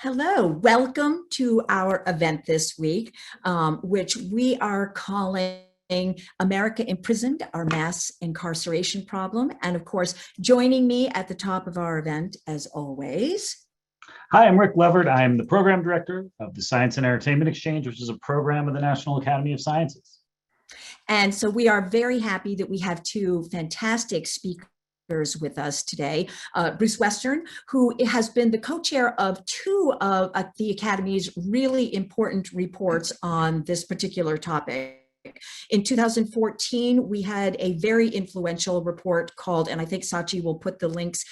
Hello, welcome to our event this week, which we are calling America Imprisoned, our mass incarceration problem. And of course, joining me at the top of our event, as always. Hi, I'm Rick Levert. I'm the program director of the Science and Entertainment Exchange, which is a program of the National Academy of Sciences. And so we are very happy that we have two fantastic speakers with us today. Bruce Western, who has been the co-chair of two of the Academy's really important reports on this particular topic. In 2014, we had a very influential report called, and I think Sachi will put the links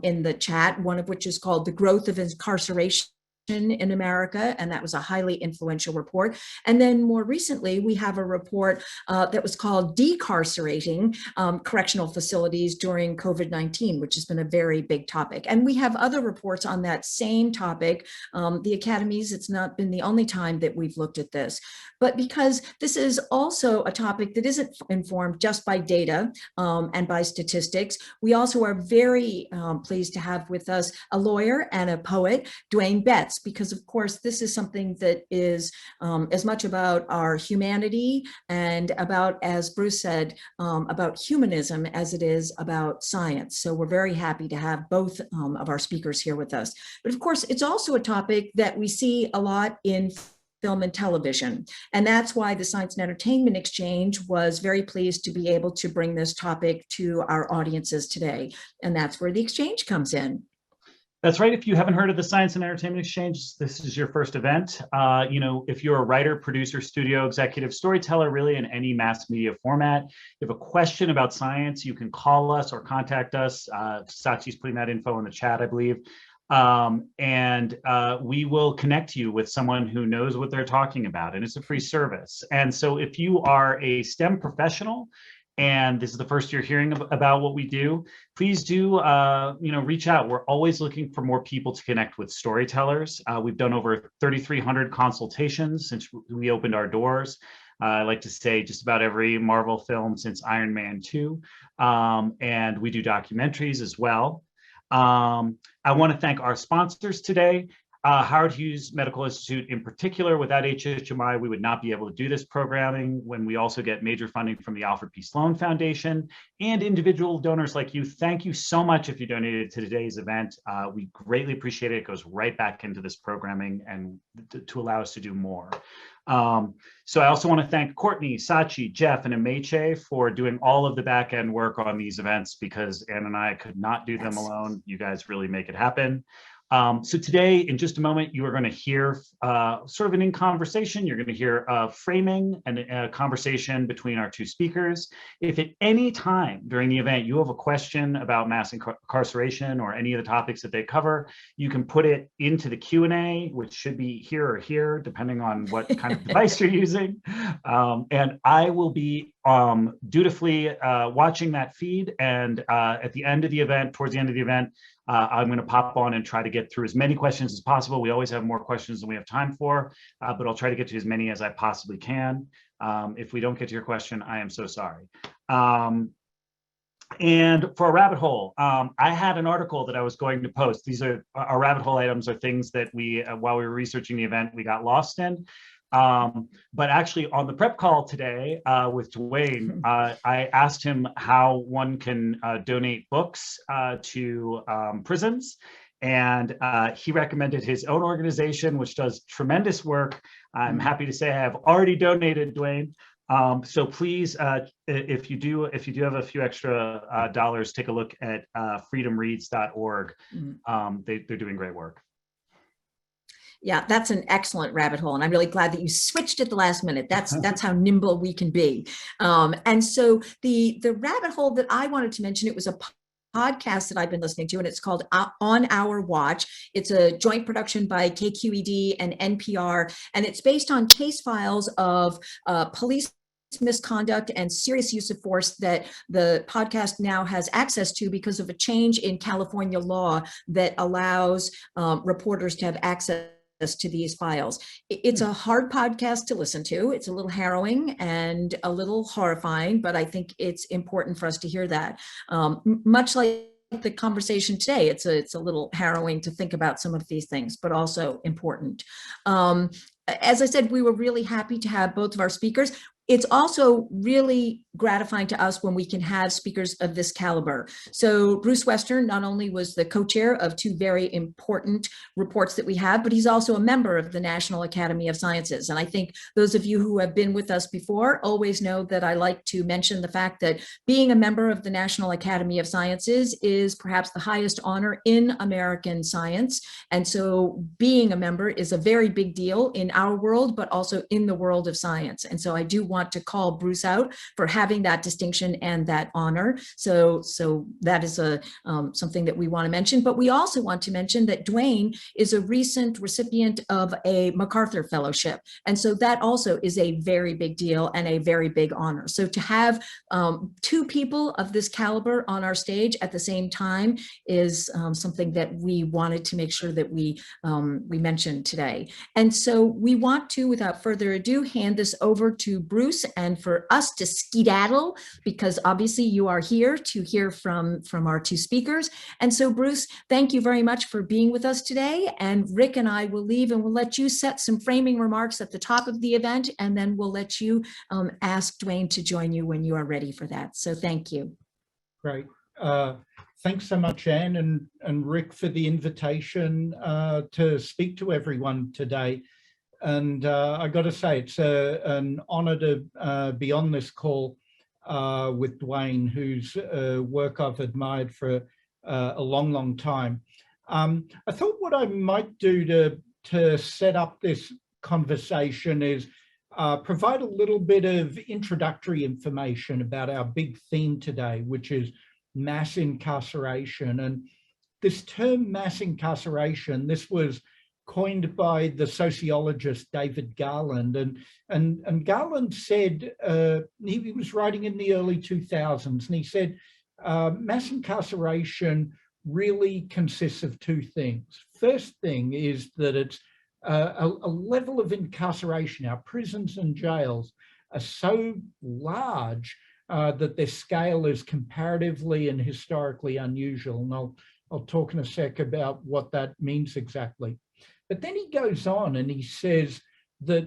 in the chat, one of which is called The Growth of Incarceration in America, and that was a highly influential report. And then more recently, we have a report that was called Decarcerating Correctional Facilities During COVID-19, which has been a very big topic. And we have other reports on that same topic. The Academies, it's not been the only time that we've looked at this, but because this is also a topic that isn't informed just by data and by statistics, we also are very pleased to have with us a lawyer and a poet, Dwyane Betts, because of course this is something that is as much about our humanity and about, as Bruce said, about humanism as it is about science. So we're very happy to have both of our speakers here with us. But of course, it's also a topic that we see a lot in film and television. And that's why the Science and Entertainment Exchange was very pleased to be able to bring this topic to our audiences today. And that's where the exchange comes in. That's right. If you haven't heard of the Science and Entertainment Exchange, this is your first event. If you're a writer, producer, studio executive, storyteller, really in any mass media format, if you have a question about science, you can call us or contact us. Sachi's putting that info in the chat, I believe. We will connect you with someone who knows what they're talking about, and it's a free service. And so if you are a STEM professional, and this is the first you're hearing about what we do, please do reach out. We're always looking for more people to connect with storytellers. We've done over 3,300 consultations since we opened our doors. I like to say just about every Marvel film since Iron Man 2. And we do documentaries as well. I want to thank our sponsors today. Howard Hughes Medical Institute in particular. Without HHMI, we would not be able to do this programming, when we also get major funding from the Alfred P. Sloan Foundation and individual donors like you. Thank you so much if you donated to today's event. We greatly appreciate it. It goes right back into this programming and to allow us to do more. So I also want to thank Courtney, Sachi, Jeff, and Ameche for doing all of the back end work on these events, because Ann and I could not do them alone. You guys really make it happen. So today, in just a moment, you are going to hear sort of an in conversation. You're going to hear framing and a conversation between our two speakers. If at any time during the event you have a question about mass incarceration or any of the topics that they cover, you can put it into the Q&A, which should be here or here, depending on what kind of device you're using. And I will be dutifully watching that feed. And at the end of the event, towards the end of the event, I'm going to pop on and try to get through as many questions as possible. We always have more questions than we have time for, but I'll try to get to as many as I possibly can. If we don't get to your question, I am so sorry. And for a rabbit hole, I had an article that I was going to post. These are our rabbit hole items, are things that we, while we were researching the event, we got lost in. But actually on the prep call today with Dwyane, I asked him how one can donate books to prisons. And he recommended his own organization, which does tremendous work. I'm happy to say I have already donated, Dwyane. So please, if you do have a few extra dollars, take a look at freedomreads.org. They're doing great work. Yeah, that's an excellent rabbit hole. And I'm really glad that you switched at the last minute. That's how nimble we can be. And so the rabbit hole that I wanted to mention, it was a podcast that I've been listening to, and it's called On Our Watch. It's a joint production by KQED and NPR, and it's based on case files of police misconduct and serious use of force that the podcast now has access to because of a change in California law that allows reporters to have access to these files. It's a hard podcast to listen to. It's a little harrowing and a little horrifying, but I think it's important for us to hear that. Much like the conversation today. It's a little harrowing to think about some of these things, but also important. As I said, we were really happy to have both of our speakers. It's also really gratifying to us when we can have speakers of this caliber. So Bruce Western not only was the co-chair of two very important reports that we have, but he's also a member of the National Academy of Sciences. And I think those of you who have been with us before always know that I like to mention the fact that being a member of the National Academy of Sciences is perhaps the highest honor in American science. And so being a member is a very big deal in our world, but also in the world of science. And so I do want to call Bruce out for having that distinction and that honor. So that is something that we want to mention. But we also want to mention that Dwyane is a recent recipient of a MacArthur Fellowship. And so that also is a very big deal and a very big honor. So to have two people of this caliber on our stage at the same time is something that we wanted to make sure that we mentioned today. And so we want to, without further ado, hand this over to Bruce and for us to skedaddle, because obviously you are here to hear from our two speakers. And so Bruce, thank you very much for being with us today. And Rick and I will leave and we'll let you set some framing remarks at the top of the event, and then we'll let you ask Dwyane to join you when you are ready for that. So thank you. Great. Thanks so much, Anne and Rick, for the invitation to speak to everyone today. And I got to say, it's an honor to be on this call with Dwyane, whose work I've admired for a long, long time. I thought what I might do to set up this conversation is provide a little bit of introductory information about our big theme today, which is mass incarceration. And this term mass incarceration, this was coined by the sociologist David Garland, and Garland said, he was writing in the early 2000s, and he said, mass incarceration really consists of two things. First thing is that it's a level of incarceration. Our prisons and jails are so large that their scale is comparatively and historically unusual. And I'll talk in a sec about what that means exactly. But then he goes on and he says that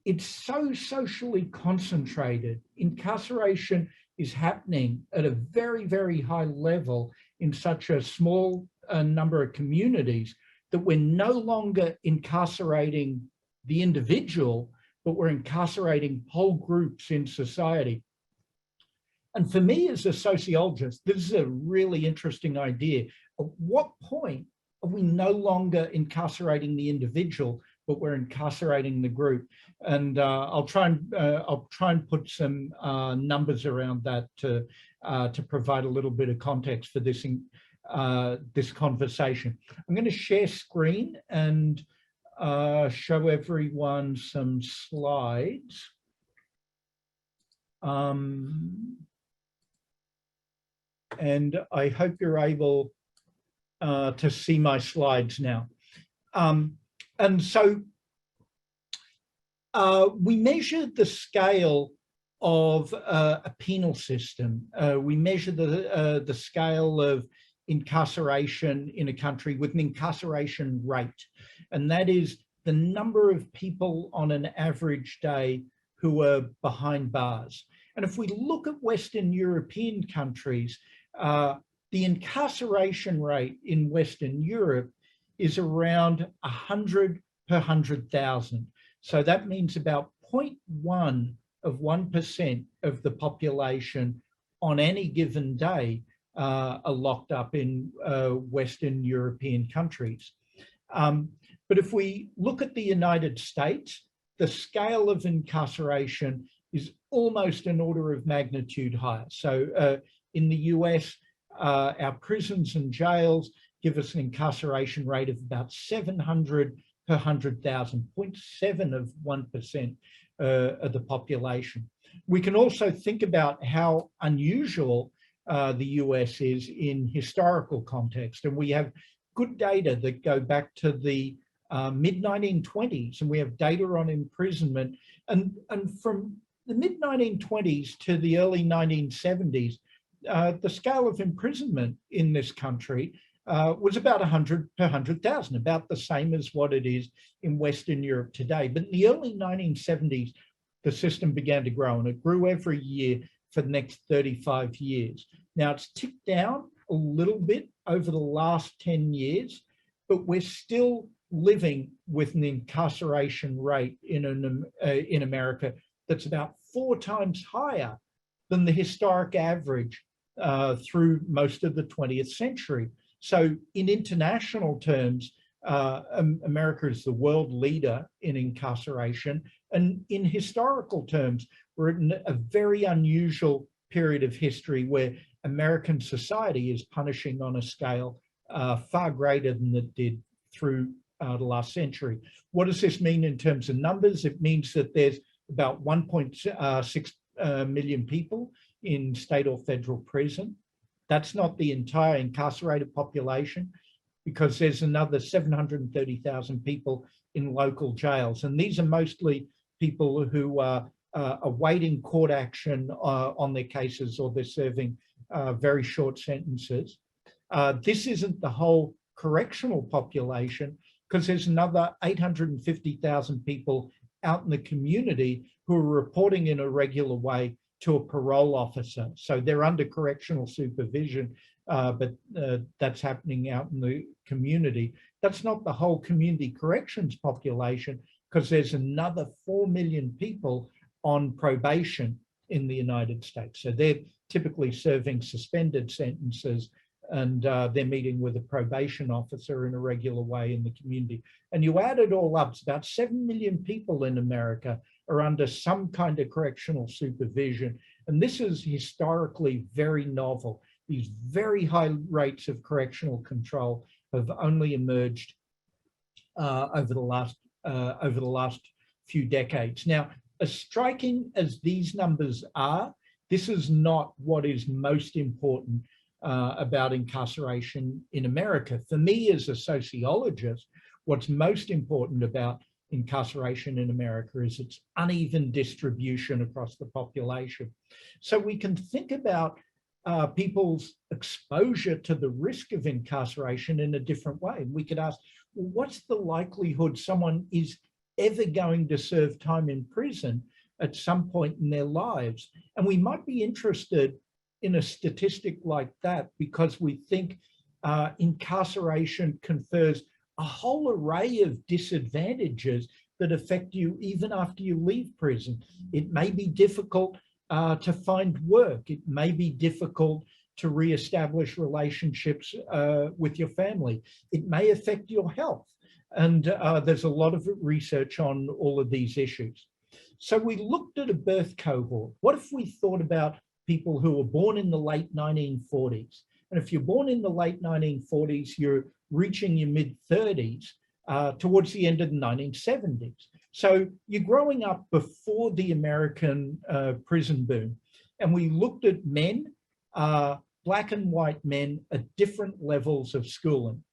it's so socially concentrated. Incarceration is happening at a very, very high level in such a small number of communities that we're no longer incarcerating the individual, but we're incarcerating whole groups in society. And for me as a sociologist, this is a really interesting idea. At what point are we no longer incarcerating the individual, but we're incarcerating the group? And I'll try and put some numbers around that to provide a little bit of context for this this conversation. I'm going to share screen and show everyone some slides. And I hope you're able to see my slides now. And so we measured the scale of a penal system. We measure the scale of incarceration in a country with an incarceration rate. And that is the number of people on an average day who are behind bars. And if we look at Western European countries, the incarceration rate in Western Europe is around 100 per 100,000. So that means about 0.1 of 1% of the population on any given day are locked up in Western European countries. But if we look at the United States, the scale of incarceration is almost an order of magnitude higher. So in the US, our prisons and jails give us an incarceration rate of about 700 per 100,000, 0.7 of 1% of the population. We can also think about how unusual the US is in historical context. And we have good data that go back to the mid-1920s, and we have data on imprisonment. And from the mid-1920s to the early 1970s, the scale of imprisonment in this country was about 100 per 100,000, about the same as what it is in Western Europe today. But in the early 1970s, the system began to grow, and it grew every year for the next 35 years. Now it's ticked down a little bit over the last 10 years, but we're still living with an incarceration rate in America that's about 4 times higher than the historic average through most of the 20th century. So in international terms, America is the world leader in incarceration. And in historical terms, we're in a very unusual period of history where American society is punishing on a scale far greater than it did through the last century. What does this mean in terms of numbers? It means that there's about 1.6 million people in state or federal prison. That's not the entire incarcerated population, because there's another 730,000 people in local jails. And these are mostly people who are awaiting court action on their cases, or they're serving very short sentences. This isn't the whole correctional population, because there's another 850,000 people out in the community who are reporting in a regular way to a parole officer. So they're under correctional supervision, but that's happening out in the community. That's not the whole community corrections population, because there's another 4 million people on probation in the United States. So they're typically serving suspended sentences, and they're meeting with a probation officer in a regular way in the community. And you add it all up, it's about 7 million people in America are under some kind of correctional supervision. And this is historically very novel. These very high rates of correctional control have only emerged over the last few decades. Now, as striking as these numbers are, this is not what is most important about incarceration in America. For me, as a sociologist, what's most important about incarceration in America is its uneven distribution across the population. So we can think about people's exposure to the risk of incarceration in a different way. We could ask, well, what's the likelihood someone is ever going to serve time in prison at some point in their lives? And we might be interested in a statistic like that because we think incarceration confers a whole array of disadvantages that affect you even after you leave prison. It may be difficult to find work. It may be difficult to reestablish relationships with your family. It may affect your health. And there's a lot of research on all of these issues. So we looked at a birth cohort. What if we thought about people who were born in the late 1940s? And if you're born in the late 1940s, you're reaching your mid-30s towards the end of the 1970s. So you're growing up before the American prison boom. And we looked at men, black and white men at different levels of schooling.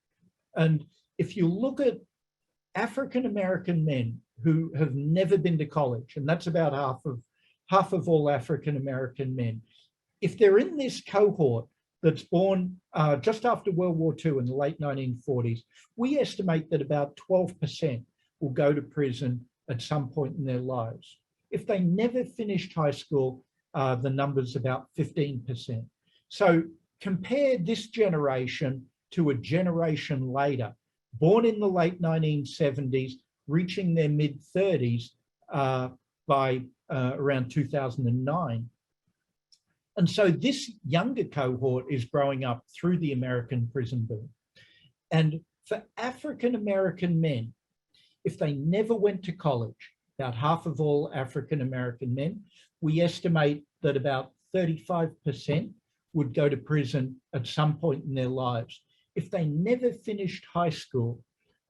And if you look at African-American men who have never been to college, and that's about half of all African-American men, if they're in this cohort that's born just after World War II in the late 1940s, we estimate that about 12% will go to prison at some point in their lives. If they never finished high school, the number's about 15%. So compare this generation to a generation later, born in the late 1970s, reaching their mid-30s by around 2009. And so this younger cohort is growing up through the American prison boom. And for African-American men, if they never went to college, about half of all African-American men, we estimate that about 35% would go to prison at some point in their lives. If they never finished high school,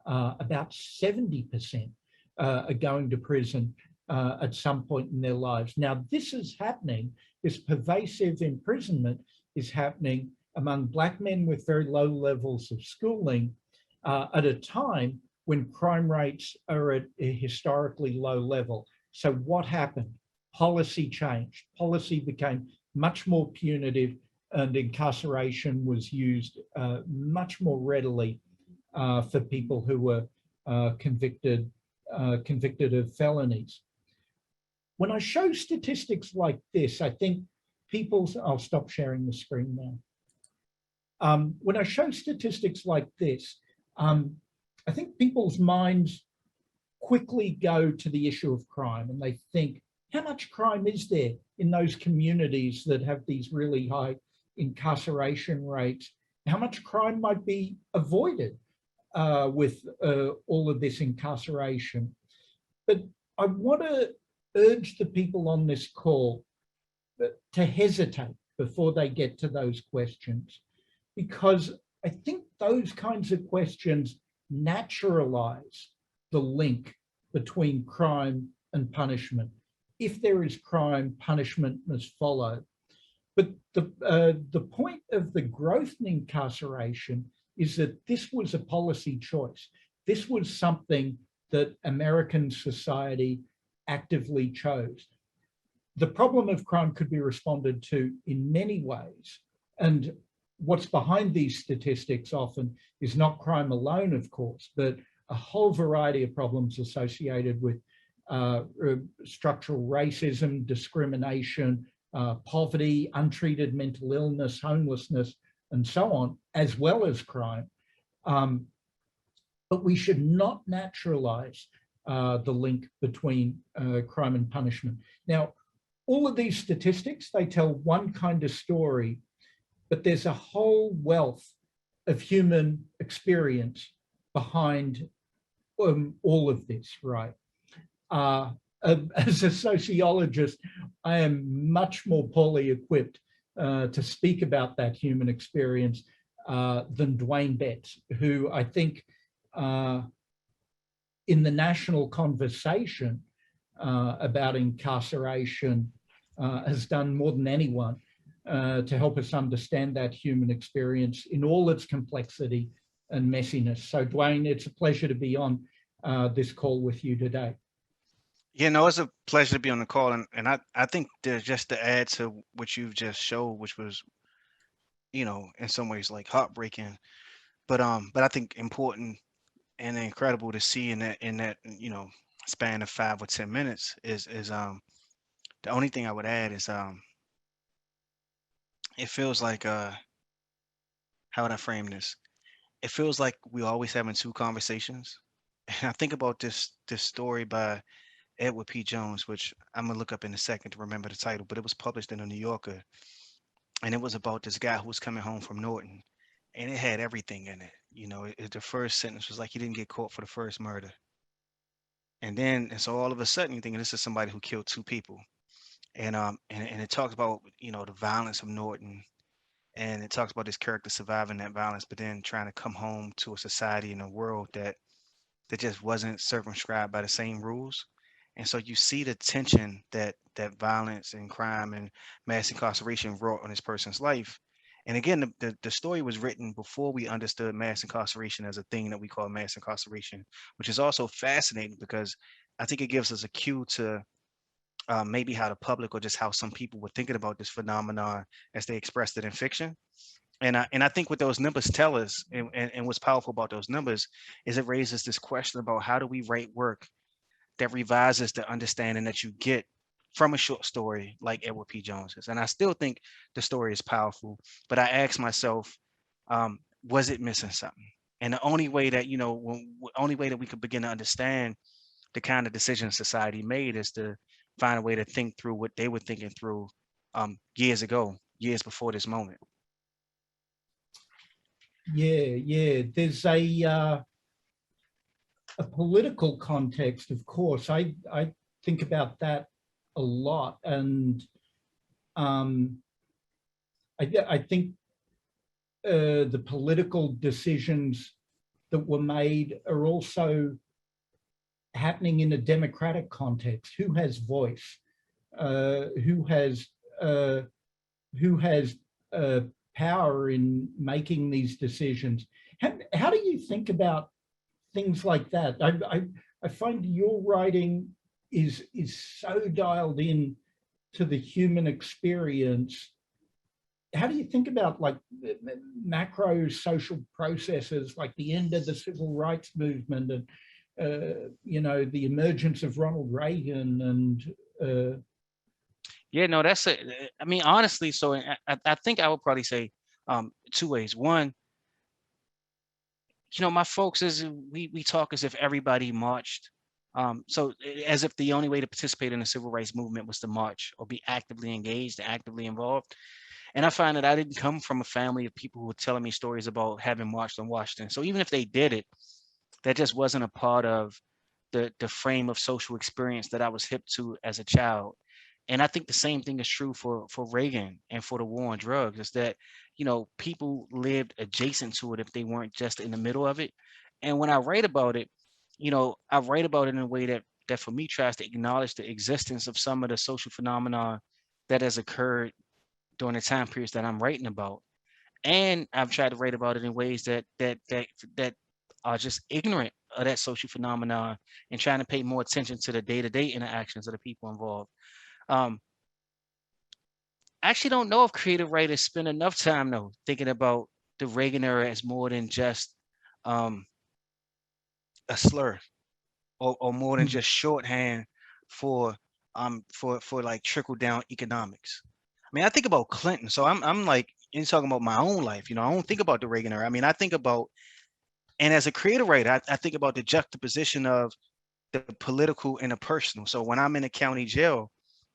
about 70% are going to prison at some point in their lives. Now, this is happening, this pervasive imprisonment is happening among Black men with very low levels of schooling at a time when crime rates are at a historically low level. So what happened? Policy changed. Policy became much more punitive and incarceration was used much more readily for people who were convicted of felonies. When I show statistics like this, I think I'll stop sharing the screen now. When I show statistics like this, I think people's minds quickly go to the issue of crime, and they think, how much crime is there in those communities that have these really high incarceration rates? How much crime might be avoided with all of this incarceration? But I want to urge the people on this call to hesitate before they get to those questions, because I think those kinds of questions naturalize the link between crime and punishment. If there is crime, punishment must follow. But the point of the growth in incarceration is that this was a policy choice. This was something that American society actively chose. The problem of crime could be responded to in many ways. And what's behind these statistics often is not crime alone, of course, but a whole variety of problems associated with structural racism, discrimination, poverty, untreated mental illness, homelessness, and so on, as well as crime. But we should not naturalize the link between crime and punishment. Now, all of these statistics, they tell one kind of story, but there's a whole wealth of human experience behind all of this, right? As a sociologist, I am much more poorly equipped to speak about that human experience than Dwyane Betts, who I think in the national conversation about incarceration has done more than anyone to help us understand that human experience in all its complexity and messiness. So Dwyane, it's a pleasure to be on this call with you today. Yeah, no, it's a pleasure to be on the call. And I think there's just to add to what you've just showed, which was, in some ways like heartbreaking, but I think important and incredible to see in that span of 5 or 10 minutes is the only thing I would add is it feels like how would I frame this? It feels like we're always having two conversations. And I think about this story by Edward P. Jones, which I'm gonna look up in a second to remember the title, but it was published in the New Yorker, and it was about this guy who was coming home from Norton, and it had everything in it. The first sentence was like he didn't get caught for the first murder, and so all of a sudden you think this is somebody who killed 2 people, and it talks about the violence of Norton, and it talks about this character surviving that violence, but then trying to come home to a society and a world that just wasn't circumscribed by the same rules. And so you see the tension that violence and crime and mass incarceration wrought on this person's life. And again, the story was written before we understood mass incarceration as a thing that we call mass incarceration, which is also fascinating because I think it gives us a cue to maybe how the public or just how some people were thinking about this phenomenon as they expressed it in fiction. And I think what those numbers tell us, and what's powerful about those numbers, is it raises this question about how do we write work that revises the understanding that you get from a short story like Edward P. Jones's. And I still think the story is powerful, but I ask myself, was it missing something? And the only way that, only way that we could begin to understand the kind of decisions society made is to find a way to think through what they were thinking through years ago, years before this moment. Yeah. There's a political context, of course. I think about that a lot, and I think the political decisions that were made are also happening in a democratic context. Who has voice? Who has power in making these decisions? How do you think about things like that? I find your writing is so dialed in to the human experience how do you think about like macro social processes like the end of the civil rights movement and you know, the emergence of Ronald Reagan and Yeah, no, that's it. I mean, honestly, so I think I would probably say two ways. One, you know, my folks is we talk as if everybody marched. So as if the only way to participate in the civil rights movement was to march or be actively engaged, actively involved. And I find that I didn't come from a family of people who were telling me stories about having marched on Washington. So even if they did it, that just wasn't a part of the frame of social experience that I was hip to as a child. And I think the same thing is true for Reagan and for the war on drugs, is that, you know, people lived adjacent to it if they weren't just in the middle of it. And when I write about it, you know, I write about it in a way that for me tries to acknowledge the existence of some of the social phenomena that has occurred during the time periods that I'm writing about. And I've tried to write about it in ways that are just ignorant of that social phenomenon and trying to pay more attention to the day-to-day interactions of the people involved. Um, I actually don't know if creative writers spend enough time though thinking about the Reagan era as more than just um, a slur or more than just shorthand for for like trickle down economics. I mean, I think about Clinton, so I'm like, you're talking about my own life. You know, I don't think about the Reagan era. I mean, I think about, and as a creative writer, I think about the juxtaposition of the political and the personal. So when I'm in a county jail,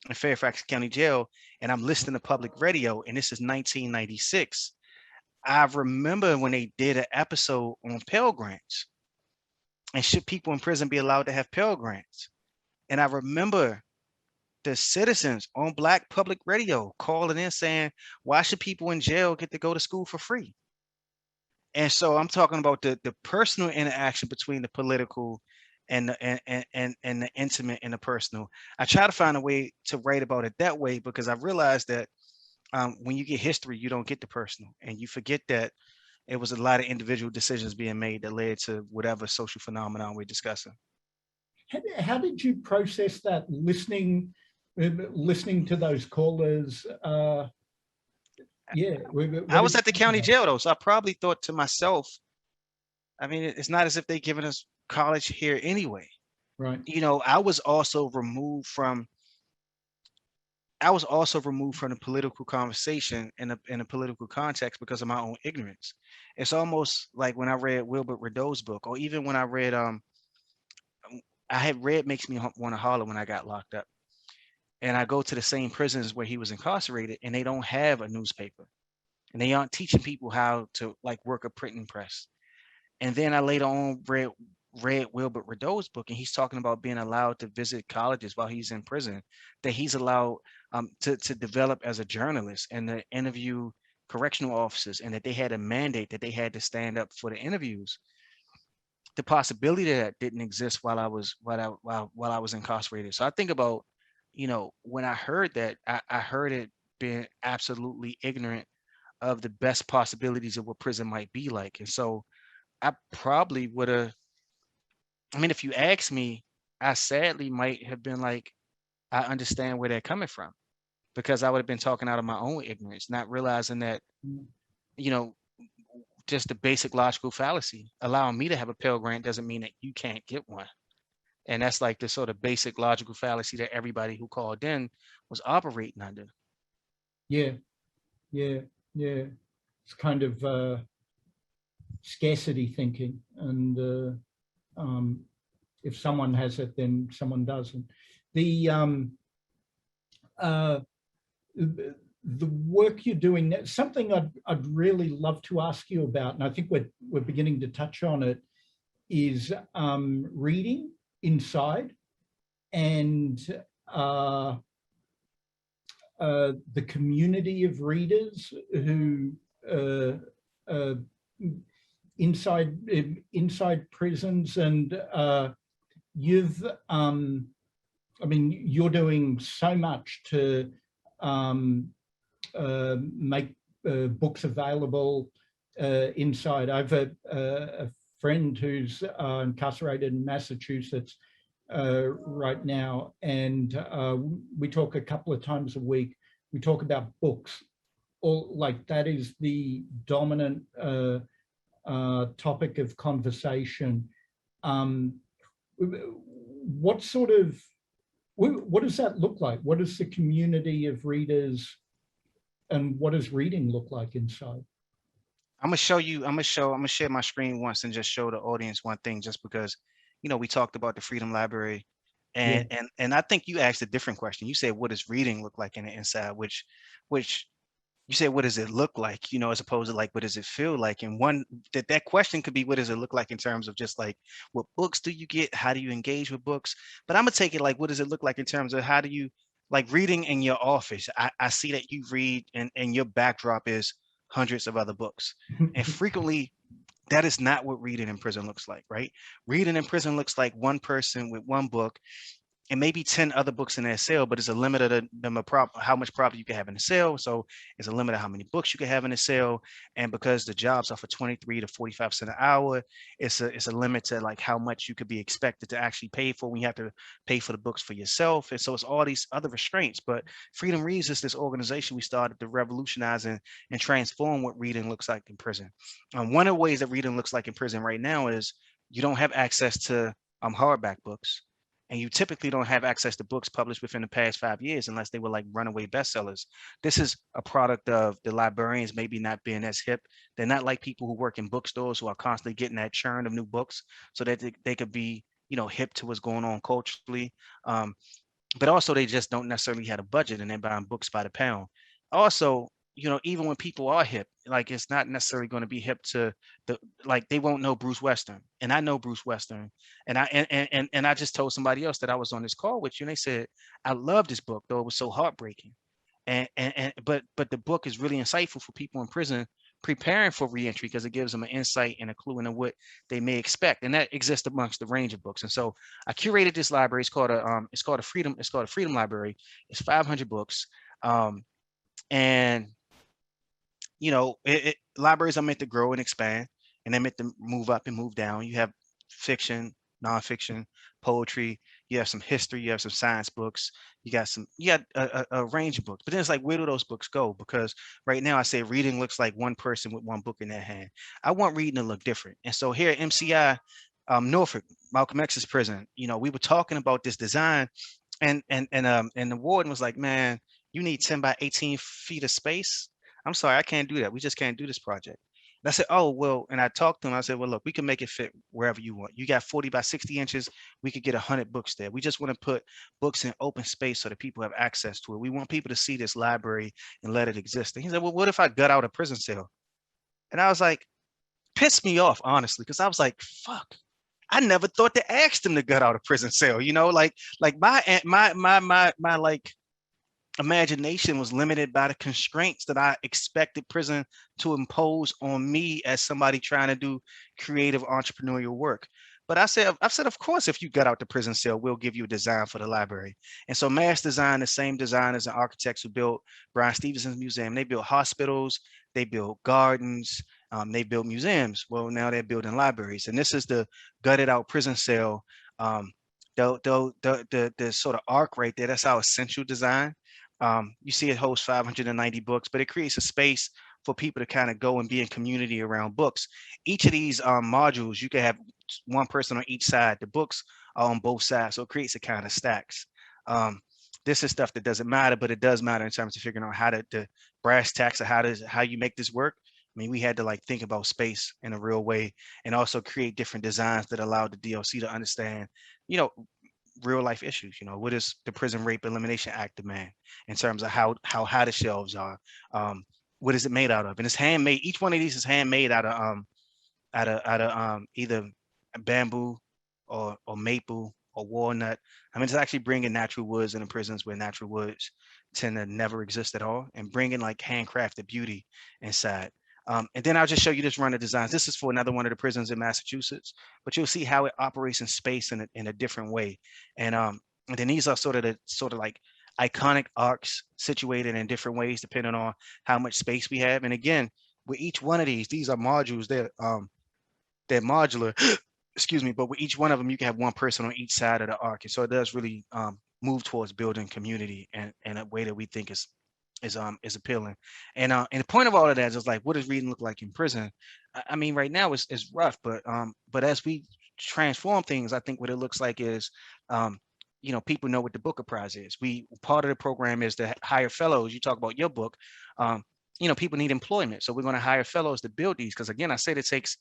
in Fairfax County Jail, and I'm listening to public radio, and this is 1996, I remember when they did an episode on Pell Grants and should people in prison be allowed to have Pell Grants? And I remember the citizens on Black public radio calling in saying, why should people in jail get to go to school for free? And so I'm talking about the personal interaction between the political and and the intimate and the personal. I try to find a way to write about it that way because I realized that when you get history, you don't get the personal, and you forget that it was a lot of individual decisions being made that led to whatever social phenomenon we're discussing. how did you process that listening to those callers? Yeah, I was at the county jail though, so I probably thought to myself, I mean, it's not as if they given us college here anyway. Right. You know, I was also removed from the political conversation in a political context because of my own ignorance. It's almost like when I read Wilbert Rideau's book, or even when I read I had read Makes Me Want to Holler when I got locked up. And I go to the same prisons where he was incarcerated, and they don't have a newspaper. And they aren't teaching people how to like work a printing press. And then I later on read Wilbert Rideau's book, and he's talking about being allowed to visit colleges while he's in prison, that he's allowed to develop as a journalist and to interview correctional officers, and that they had a mandate that they had to stand up for the interviews. The possibility that didn't exist while I was incarcerated. So I think about, you know, when I heard that, I heard it being absolutely ignorant of the best possibilities of what prison might be like. And so I probably would have, I mean, if you ask me, I sadly might have been like, I understand where they're coming from, because I would have been talking out of my own ignorance, not realizing that, you know, just the basic logical fallacy. Allowing me to have a Pell Grant doesn't mean that you can't get one. And that's like the sort of basic logical fallacy that everybody who called in was operating under. Yeah, yeah, yeah. It's kind of scarcity thinking, and if someone has it, then someone doesn't. The work you're doing, something I'd really love to ask you about, and I think we're beginning to touch on it, is reading inside and the community of readers who inside prisons, and you've I mean, you're doing so much to make books available inside. I've a friend who's incarcerated in Massachusetts right now, and we talk a couple of times a week. We talk about books or like that is the dominant topic of conversation. What sort of, what does that look like? What is the community of readers, and what does reading look like inside? I'm gonna share my screen once and just show the audience one thing, just because, we talked about the Freedom Library, Yeah. and I think you asked a different question. You said, what does reading look like in the inside, which you said, what does it look like, as opposed to like, what does it feel like? And one, that question could be, what does it look like in terms of just like, what books do you get? How do you engage with books? But I'm gonna take it like, what does it look like in terms of how do you, like, reading in your office? I see that you read, and your backdrop is hundreds of other books. And frequently that is not what reading in prison looks like, right? Reading in prison looks like one person with one book and maybe 10 other books in that cell, but it's a limit of how much property you can have in the cell. So it's a limit of how many books you can have in the cell. And because the jobs are for 23 to 45 cents an hour, it's a limit to like how much you could be expected to actually pay for when you have to pay for the books for yourself. And so it's all these other restraints. But Freedom Reads is this organization we started to revolutionize and transform what reading looks like in prison. One of the ways that reading looks like in prison right now is you don't have access to hardback books. And you typically don't have access to books published within the past 5 years unless they were like runaway bestsellers. This is a product of the librarians maybe not being as hip. They're not like people who work in bookstores who are constantly getting that churn of new books so that they could be, hip to what's going on culturally. But also they just don't necessarily have a budget and they're buying books by the pound. Also, even when people are hip, like it's not necessarily going to be hip to like they won't know Bruce Western. And I know Bruce Western. And I just told somebody else that I was on this call with you, and they said, I love this book, though it was so heartbreaking. But the book is really insightful for people in prison preparing for reentry because it gives them an insight and a clue into what they may expect, and that exists amongst the range of books. And so I curated this library. It's called a Freedom Library. It's 500 books, and libraries are meant to grow and expand, and they're meant to move up and move down. You have fiction, nonfiction, poetry. You have some history. You have some science books. You got a range of books. But then it's like, where do those books go? Because right now I say reading looks like one person with one book in their hand. I want reading to look different. And so here at MCI, Norfolk, Malcolm X's prison, we were talking about this design, and the warden was like, man, you need 10 by 18 feet of space. I'm sorry, I can't do that. We just can't do this project. And I said, oh, well, and I talked to him. I said, well, look, we can make it fit wherever you want. You got 40 by 60 inches. We could get 100 books there. We just want to put books in open space so that people have access to it. We want people to see this library and let it exist. And he said, well, what if I gut out a prison cell? And I was like, pissed me off, honestly, because I was like, fuck. I never thought to ask them to gut out a prison cell, like my like imagination was limited by the constraints that I expected prison to impose on me as somebody trying to do creative entrepreneurial work. But I said, of course, if you gut out the prison cell, we'll give you a design for the library. And so Mass Design, the same designers and architects who built Brian Stevenson's museum, they built hospitals, they built gardens, they built museums. Well, now they're building libraries. And this is the gutted out prison cell. The sort of arc right there, that's our essential design. You see it hosts 590 books, but it creates a space for people to kind of go and be in community around books. Each of these modules, you can have one person on each side. The books are on both sides, so it creates a kind of stacks. This is stuff that doesn't matter, but it does matter in terms of figuring out how the brass tacks of how you make this work. I mean, we had to like think about space in a real way and also create different designs that allowed the DLC to understand, real life issues. What does the Prison Rape Elimination Act demand in terms of how high the shelves are? What is it made out of? And it's handmade. Each one of these is handmade out of either bamboo or maple or walnut. I mean, it's actually bringing natural woods in the prisons where natural woods tend to never exist at all, and bringing like handcrafted beauty inside. And then I'll just show you this run of designs. This is for another one of the prisons in Massachusetts, but you'll see how it operates in space in a different way. And then these are sort of like iconic arcs situated in different ways, depending on how much space we have. And again, with each one of these are modules. They're modular, excuse me, but with each one of them, you can have one person on each side of the arc. And so it does really move towards building community in a way that we think is is appealing. And the point of all of that is like, what does reading look like in prison? I mean, right now it's rough, but as we transform things, I think what it looks like is, people know what the Booker Prize is. Part of the program is to hire fellows. You talk about your book. People need employment, so we're going to hire fellows to build these. Because again, I said it takes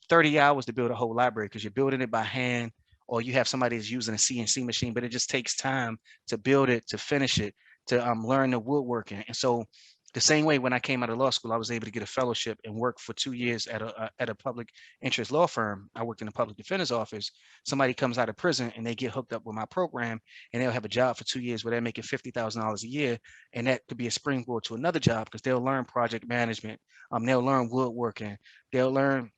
30 hours to build a whole library because you're building it by hand, or you have somebody that's using a CNC machine, but it just takes time to build it, to finish it, to learn the woodworking. And so the same way when I came out of law school, I was able to get a fellowship and work for 2 years at a public interest law firm. I worked in the public defender's office. Somebody comes out of prison and they get hooked up with my program, and they'll have a job for 2 years where they're making $50,000 a year. And that could be a springboard to another job because they'll learn project management. They'll learn woodworking. They'll learn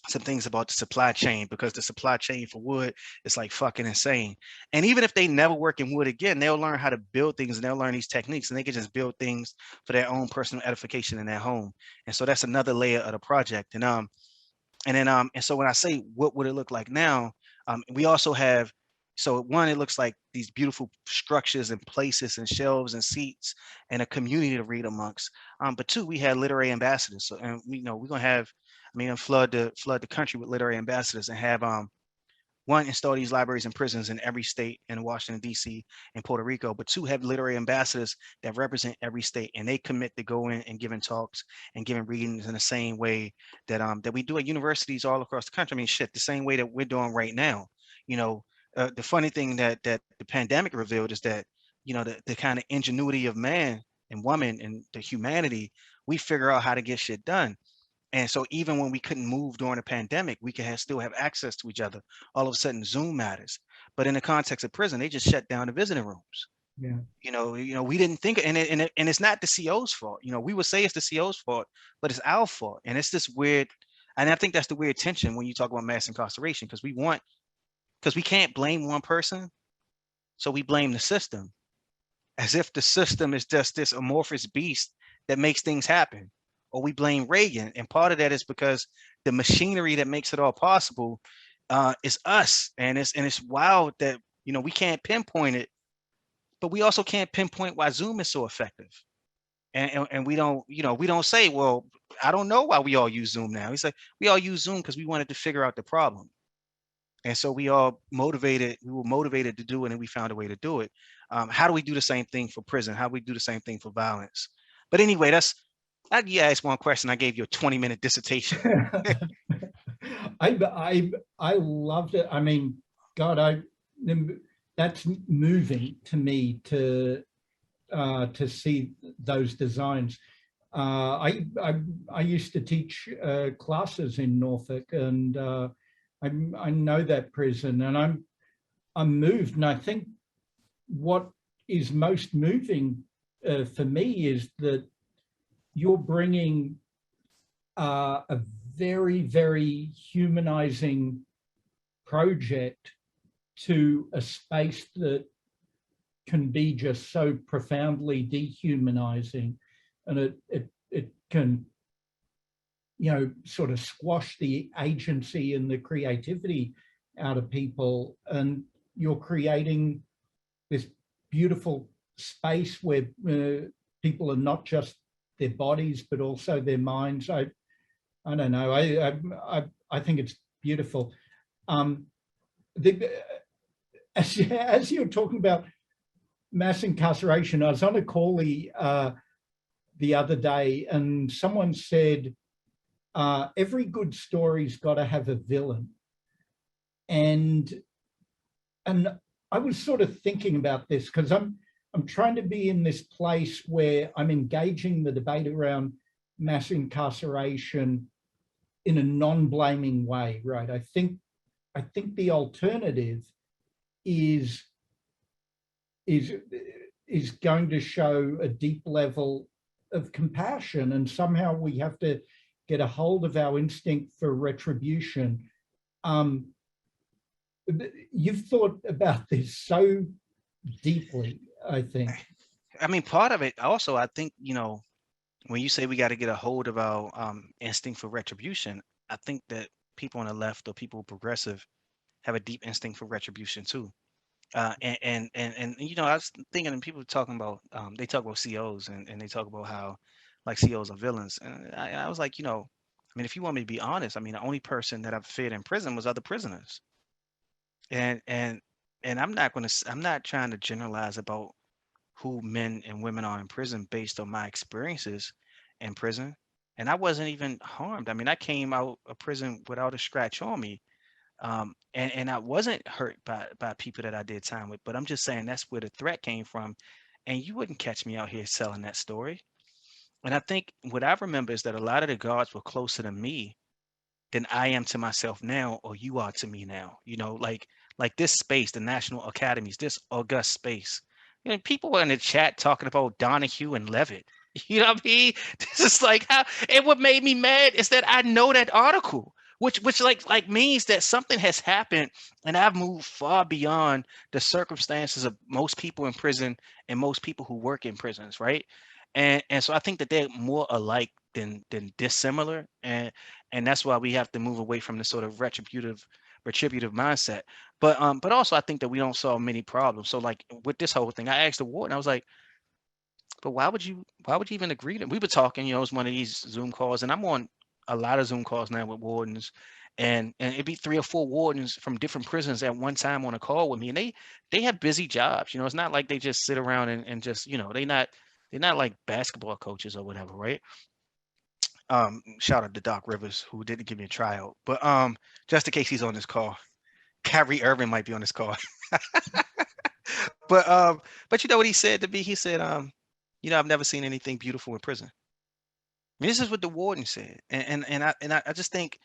some things about the supply chain, because the supply chain for wood is like fucking insane. And even if they never work in wood again, they'll learn how to build things, and they'll learn these techniques, and they can just build things for their own personal edification in their home. And so that's another layer of the project. And so when I say what would it look like now, we also have, so one, it looks like these beautiful structures and places and shelves and seats and a community to read amongst. But two, we had literary ambassadors. So, and we're gonna have, flood the country with literary ambassadors, and have one, install these libraries and prisons in every state in Washington, D.C. and Puerto Rico, but two, have literary ambassadors that represent every state, and they commit to going and giving talks and giving readings in the same way that we do at universities all across the country. The same way that we're doing right now. The funny thing that the pandemic revealed is that, the kind of ingenuity of man and woman and the humanity, we figure out how to get shit done. And so even when we couldn't move during the pandemic, we could still have access to each other. All of a sudden, Zoom matters. But in the context of prison, they just shut down the visiting rooms. Yeah. We didn't think, and it's not the CO's fault. We would say it's the CO's fault, but it's our fault. And it's this weird, and I think that's the weird tension when you talk about mass incarceration, because we can't blame one person, so we blame the system, as if the system is just this amorphous beast that makes things happen. Or we blame Reagan, and part of that is because the machinery that makes it all possible is us, and it's wild that we can't pinpoint it, but we also can't pinpoint why Zoom is so effective, and we don't say, well, I don't know why we all use Zoom now. He's like, we all use Zoom because we wanted to figure out the problem, and so we were motivated to do it, and we found a way to do it. How do we do the same thing for prison? How do we do the same thing for violence? But anyway, you asked one question, I gave you a 20-minute dissertation. I loved it. God, that's moving to me to see those designs. I used to teach classes in Norfolk, and I know that prison, and I'm moved. And I think what is most moving for me is that you're bringing a very, very humanizing project to a space that can be just so profoundly dehumanizing, and it can sort of squash the agency and the creativity out of people, and you're creating this beautiful space where people are not just their bodies, but also their minds. I don't know. I think it's beautiful. As you're talking about mass incarceration, I was on a call the other day, and someone said, every good story's got to have a villain. And I was sort of thinking about this because I'm trying to be in this place where I'm engaging the debate around mass incarceration in a non-blaming way, right? I think the alternative is going to show a deep level of compassion, and somehow we have to get a hold of our instinct for retribution. You've thought about this so deeply, I think. Part of it also, I think, when you say we got to get a hold of our instinct for retribution, I think that people on the left or people progressive have a deep instinct for retribution too. And you know, I was thinking, and people talking about, they talk about COs, and they talk about how like COs are villains, and I was like, you know, I mean, if you want me to be honest, I mean, the only person that I've feared in prison was other prisoners, and and and I'm not trying to generalize about who men and women are in prison based on my experiences in prison, and I wasn't even harmed. I mean, I came out of prison without a scratch on me, and I wasn't hurt by people that I did time with, but I'm just saying that's where the threat came from, and you wouldn't catch me out here selling that story. And I think what I remember is that a lot of the guards were closer to me than I am to myself now, or you are to me now. You know, like this space, the National Academies, this august space. You know, people were in the chat talking about Donahue and Levitt. You know what I mean? This is like how, and what made me mad is that I know that article, which like means that something has happened, and I've moved far beyond the circumstances of most people in prison and most people who work in prisons, right? And so I think that they're more alike than dissimilar, and that's why we have to move away from the sort of retributive mindset. But also I think that we don't solve many problems. So like with this whole thing, I asked the warden, I was like, but why would you even agree to? We were talking, you know, it was one of these Zoom calls, and I'm on a lot of Zoom calls now with wardens, and it'd be 3 or 4 wardens from different prisons at one time on a call with me, and they have busy jobs. You know, it's not like they just sit around and just, you know, they're not like basketball coaches or whatever, right? Shout out to Doc Rivers, who didn't give me a tryout, but just in case he's on this call, Kyrie Irving might be on this call. But you know what he said to me? He said, you know, I've never seen anything beautiful in prison. I mean, this is what the warden said, and I just think,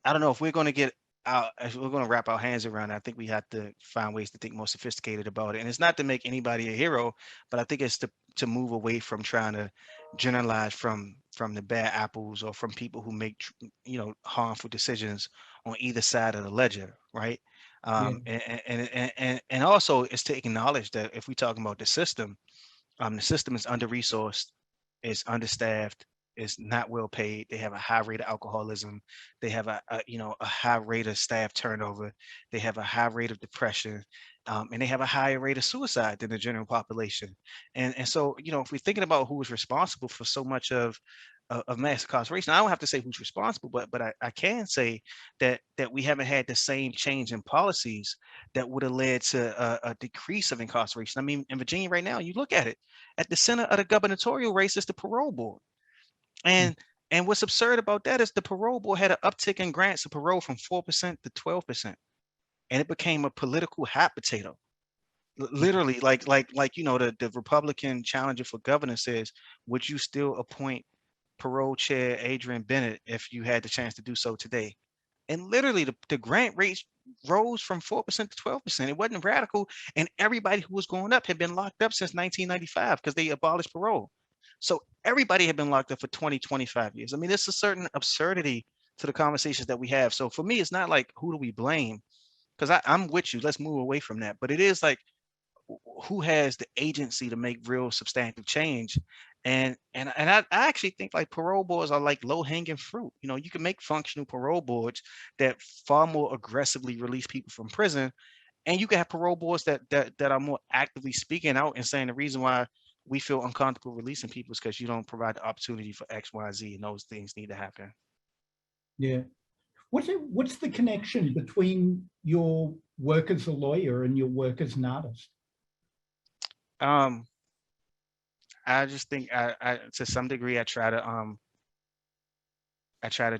I don't know if we're going to get out, if we're going to wrap our hands around it. I think we have to find ways to think more sophisticated about it. And it's not to make anybody a hero, but I think it's to move away from trying to generalize from the bad apples, or from people who make you know, harmful decisions on either side of the ledger, right? Yeah. And also it's to acknowledge that if we're talking about the system is under resourced, is understaffed, is not well paid. They have a high rate of alcoholism. They have a you know, a high rate of staff turnover. They have a high rate of depression, and they have a higher rate of suicide than the general population. And so, you know, if we're thinking about who is responsible for so much of mass incarceration, I don't have to say who's responsible, but I can say that we haven't had the same change in policies that would have led to a decrease of incarceration. I mean, in Virginia right now, you look at it, at the center of the gubernatorial race is the parole board. Mm. And what's absurd about that is the parole board had an uptick in grants of parole from 4% to 12%. And it became a political hot potato. Literally, like you know, the Republican challenger for governor says, would you still appoint parole chair Adrian Bennett if you had the chance to do so today? And literally the grant rates rose from 4% to 12%. It wasn't radical. And everybody who was going up had been locked up since 1995 because they abolished parole. So everybody had been locked up for 20, 25 years. I mean, there's a certain absurdity to the conversations that we have. So for me, it's not like, who do we blame? Because I'm with you. Let's move away from that. But it is like, who has the agency to make real substantive change? And I actually think like parole boards are like low hanging fruit. You know, you can make functional parole boards that far more aggressively release people from prison, and you can have parole boards that are more actively speaking out and saying the reason why we feel uncomfortable releasing people is because you don't provide the opportunity for X, Y, Z, and those things need to happen. Yeah. What's the connection between your work as a lawyer and your work as an artist? I just think I to some degree I try to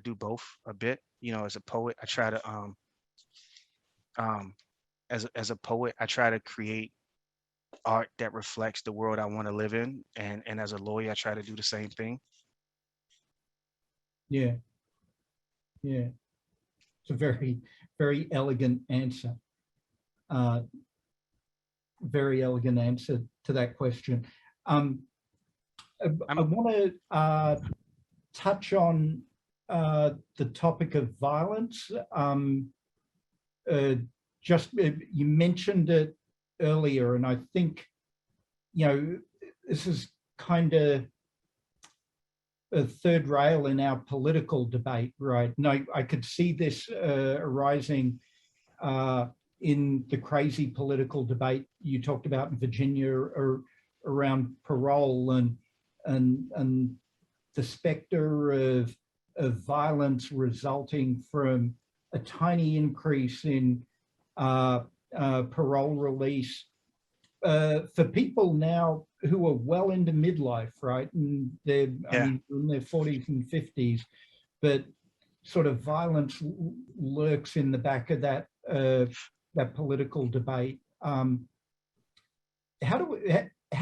do both a bit. You know, as a poet, I try to as a poet, I try to create art that reflects the world I want to live in, and as a lawyer, I try to do the same thing. Yeah. Yeah. It's a very, very elegant answer. Very elegant answer to that question. I want to touch on the topic of violence. You mentioned it earlier, and I think, you know, this is kind of a third rail in our political debate, right? And I could see this arising in the crazy political debate you talked about in Virginia or around parole and the specter of violence resulting from a tiny increase in parole release for people now who are well into midlife, right? And they're, I mean, in their 40s and 50s, but sort of violence lurks in the back of that that political debate. How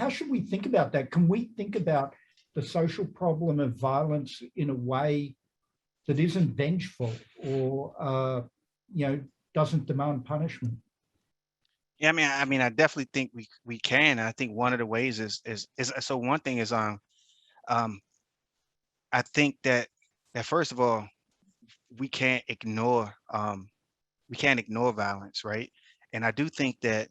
should we think about that? Can we think about the social problem of violence in a way that isn't vengeful or doesn't demand punishment? Yeah, I mean, I definitely think we can. I think one of the ways is so one thing is I think that first of all, we can't ignore violence, right? And I do think that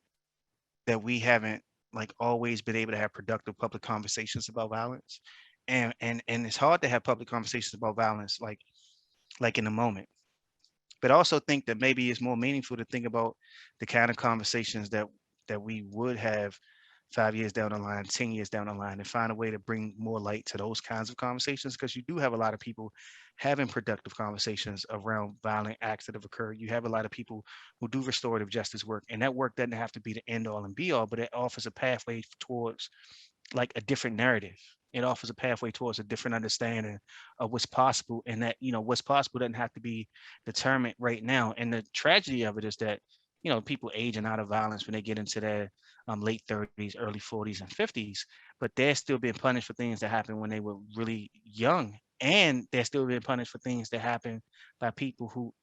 we haven't like always been able to have productive public conversations about violence. And it's hard to have public conversations about violence like in the moment. But I also think that maybe it's more meaningful to think about the kind of conversations that we would have 5 years down the line, 10 years down the line, and find a way to bring more light to those kinds of conversations, because you do have a lot of people having productive conversations around violent acts that have occurred. You have a lot of people who do restorative justice work, and that work doesn't have to be the end all and be all, but it offers a pathway towards like a different narrative. It offers a pathway towards a different understanding of what's possible, and that, you know, what's possible doesn't have to be determined right now. And the tragedy of it is that, you know, people aging out of violence when they get into their late 30s, early 40s and 50s, but they're still being punished for things that happened when they were really young. And they're still being punished for things that happen by people who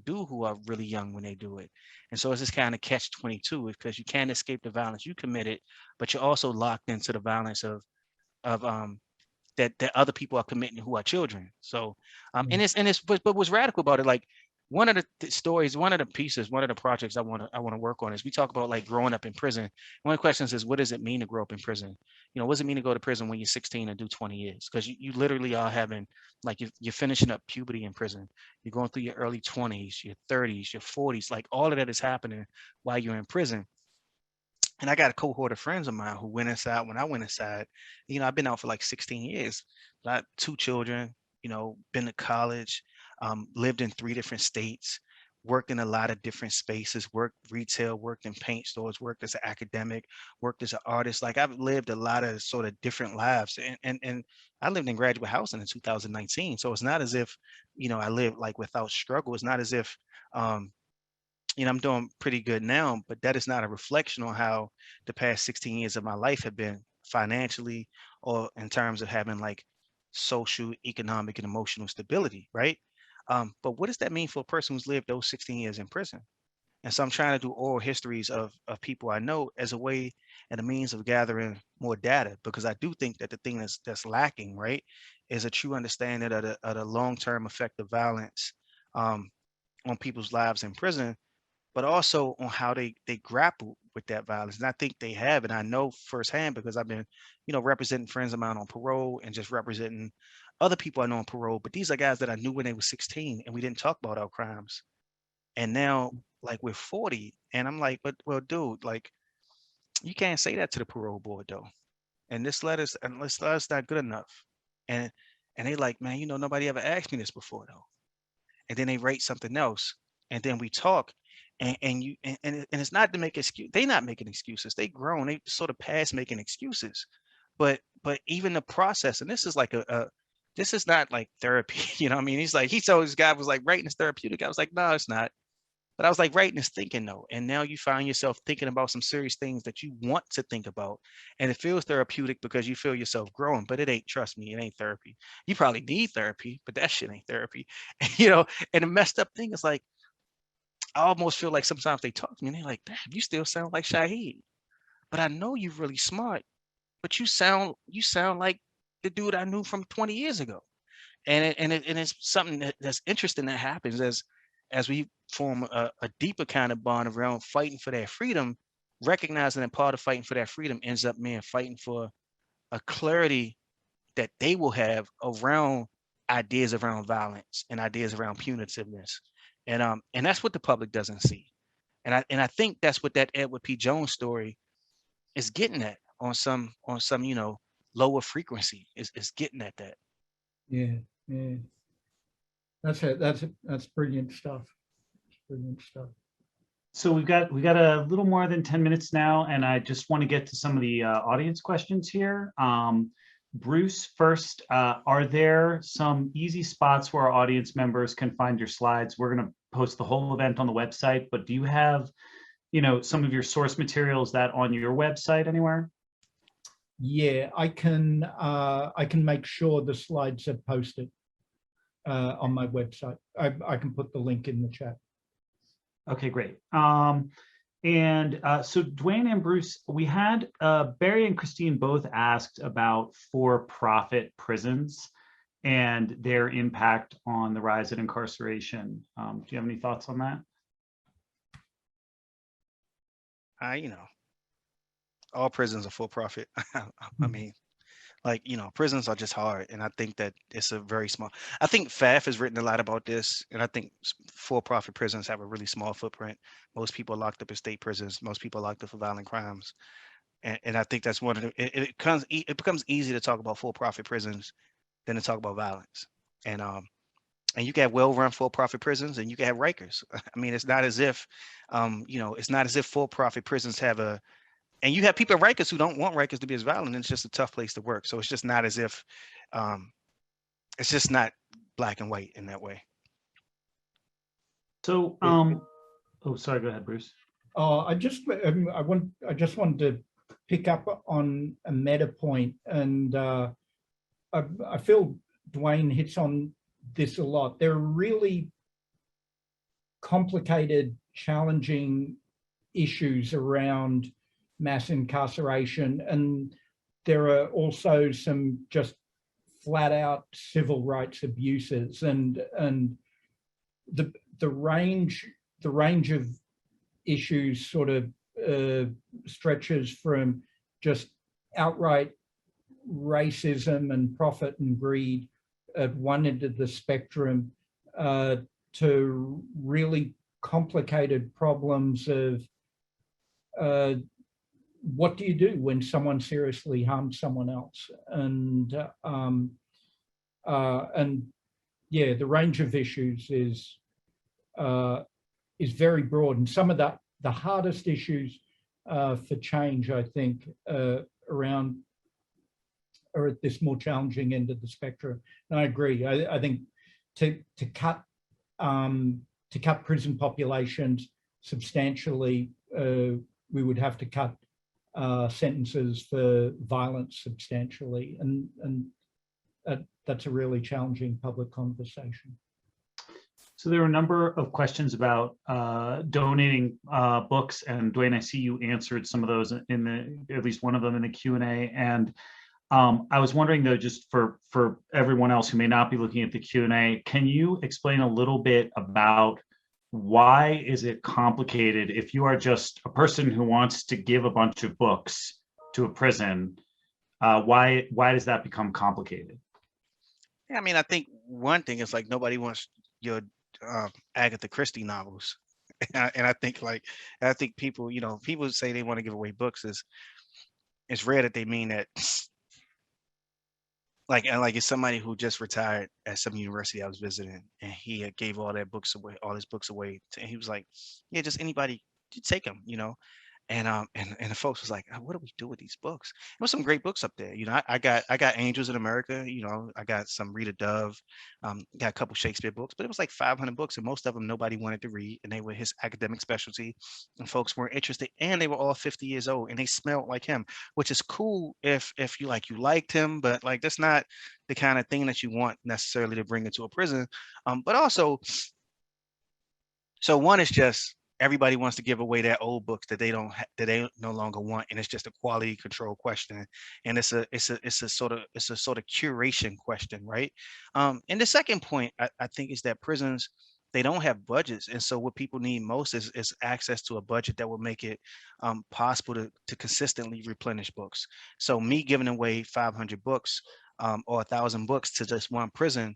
do who are really young when they do it. And so it's this kind of catch-22, because you can't escape the violence you committed, but you're also locked into the violence of that other people are committing who are children. So but what's radical about it, like one of the stories, one of the pieces, one of the projects I want to work on is we talk about like growing up in prison. One of the questions is, what does it mean to grow up in prison? You know, what does it mean to go to prison when you're 16 and do 20 years? Because you literally are having, like, you're finishing up puberty in prison. You're going through your early 20s, your 30s, your 40s, like all of that is happening while you're in prison. And I got a cohort of friends of mine who went inside when I went inside. You know, I've been out for like 16 years. I have 2 children, you know, been to college, lived in 3 different states, worked in a lot of different spaces, worked retail, worked in paint stores, worked as an academic, worked as an artist. Like, I've lived a lot of sort of different lives. And I lived in graduate housing in 2019. So it's not as if, you know, I lived like without struggle. It's not as if, you know, I'm doing pretty good now, but that is not a reflection on how the past 16 years of my life have been financially, or in terms of having like social, economic, and emotional stability, right? But what does that mean for a person who's lived those 16 years in prison? And so I'm trying to do oral histories of people I know as a way and a means of gathering more data, because I do think that the thing that's lacking, right, is a true understanding of the long-term effect of violence on people's lives in prison, but also on how they grapple with that violence. And I think they have, and I know firsthand because I've been, you know, representing friends of mine on parole and just representing other people I know on parole. But these are guys that I knew when they were 16, and we didn't talk about our crimes. And now, like, we're 40, and I'm like, but well, dude, like, you can't say that to the parole board though. And this letter's not good enough. And they like, man, you know, nobody ever asked me this before though. And then they write something else, and then we talk, and it's not to make excuse. They not making excuses. They grown. They sort of past making excuses. But even the process, and this is like this is not like therapy. You know what I mean? He's like, he told this guy was like, writing is therapeutic. I was like, no, it's not. But I was like, writing is thinking though. And now you find yourself thinking about some serious things that you want to think about. And it feels therapeutic because you feel yourself growing, but it ain't, trust me, it ain't therapy. You probably need therapy, but that shit ain't therapy. You know, and the messed up thing is like, I almost feel like sometimes they talk to me and they're like, damn, you still sound like Shaheed. But I know you're really smart, but you sound like the dude I knew from 20 years ago. And it's something that's interesting that happens as we form a deeper kind of bond around fighting for that freedom, recognizing that part of fighting for that freedom ends up being fighting for a clarity that they will have around ideas around violence and ideas around punitiveness. And that's what the public doesn't see. And I think that's what that Edward P. Jones story is getting at on some lower frequency. Is getting at that. Yeah, yeah. That's brilliant stuff. Brilliant stuff. So we've got a little more than 10 minutes now, and I just want to get to some of the audience questions here. Bruce, first, are there some easy spots where our audience members can find your slides? We're going to post the whole event on the website, but do you have, some of your source materials that on your website anywhere? Yeah, I can make sure the slides are posted on my website. I can put the link in the chat. Okay, great. So Dwayne and Bruce, we had Barry and Christine both asked about for-profit prisons and their impact on the rise in incarceration. Do you have any thoughts on that? All prisons are for profit. I mean, prisons are just hard, and I think that it's a very small. I think FAF has written a lot about this, and I think for-profit prisons have a really small footprint. Most people are locked up in state prisons. Most people are locked up for violent crimes, and I think that's one of the. It becomes easy to talk about for-profit prisons than to talk about violence, and you can have well-run for-profit prisons, and you can have Rikers. I mean, it's not as if, it's not as if for-profit prisons have a. And you have people at Rikers who don't want Rikers to be as violent, and it's just a tough place to work. So it's just not as if, it's just not black and white in that way. So, oh, sorry, go ahead, Bruce. I just wanted to pick up on a meta point, and I feel Dwayne hits on this a lot. There are really complicated, challenging issues around mass incarceration, and there are also some just flat out civil rights abuses, and the range of issues sort of stretches from just outright racism and profit and greed at one end of the spectrum to really complicated problems of what do you do when someone seriously harms someone else? And yeah, the range of issues is very broad, and some of the hardest issues for change, I think, around are at this more challenging end of the spectrum. And I agree. I think to cut prison populations substantially, we would have to cut sentences for violence substantially, and that's a really challenging public conversation. So there are a number of questions about donating books, and Dwayne, I see you answered some of those in at least one of them in the Q&A. And I was wondering though, just for everyone else who may not be looking at the Q&A, can you explain a little bit about why is it complicated if you are just a person who wants to give a bunch of books to a prison? Why does that become complicated? Yeah, I mean, I think one thing is like nobody wants your Agatha Christie novels, and I think people, people say they want to give away books. It's rare that they mean that. Like it's somebody who just retired at some university I was visiting, and he gave all his books away. And he was like, "Yeah, just anybody, you take them, And the folks was like, "What do we do with these books?" There was some great books up there. I got Angels in America. I got some Rita Dove, got a couple Shakespeare books, but it was like 500 books, and most of them nobody wanted to read, and they were his academic specialty, and folks weren't interested, and they were all 50 years old, and they smelled like him, which is cool if you liked him, but like that's not the kind of thing that you want necessarily to bring into a prison. But also, so one is just everybody wants to give away their old books that they no longer want, and it's just a quality control question, and it's a sort of curation question, right? And the second point I think is that prisons, they don't have budgets, and so what people need most is access to a budget that will make it possible to consistently replenish books. So me giving away 500 books or 1,000 books to just one prison,